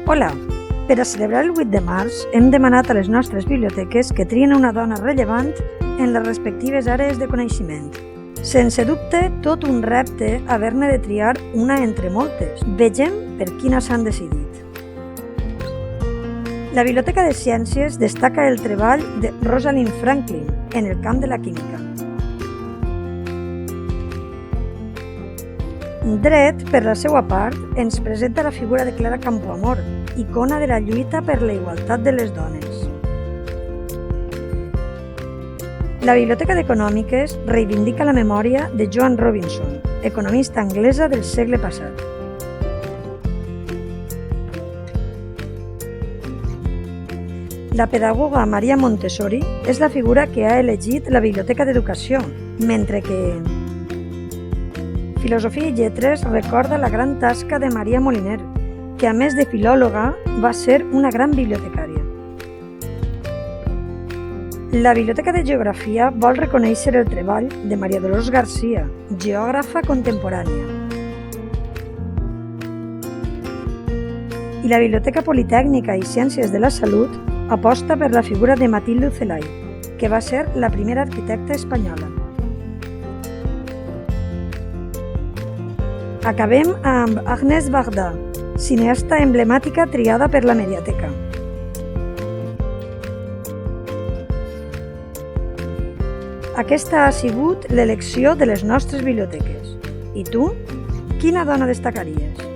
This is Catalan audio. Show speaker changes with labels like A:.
A: Hola! Per a celebrar el 8 de març hem demanat a les nostres biblioteques que trien una dona rellevant en les respectives àrees de coneixement. Sense dubte, tot un repte haver-ne de triar una entre moltes. Vegem per quina s'han decidit. La Biblioteca de Ciències destaca el treball de Rosalind Franklin en el camp de la química. Dret, per la seva part, ens presenta la figura de Clara Campoamor, icona de la lluita per la igualtat de les dones. La Biblioteca d'Econòmiques reivindica la memòria de Joan Robinson, economista anglesa del segle passat. La pedagoga Maria Montessori és la figura que ha elegit la Biblioteca d'Educació, mentre que Filosofia i Lletres recorda la gran tasca de Maria Moliner, que a més de filòloga va ser una gran bibliotecària. La Biblioteca de Geografia vol reconèixer el treball de Maria Dolors Garcia, geògrafa contemporània. I la Biblioteca Politècnica i Ciències de la Salut aposta per la figura de Matilde Ucelay, que va ser la primera arquitecta espanyola. Acabem amb Agnès Varda, cineasta emblemàtica triada per la Mediateca. Aquesta ha sigut l'elecció de les nostres biblioteques. I tu? Quina dona destacaries?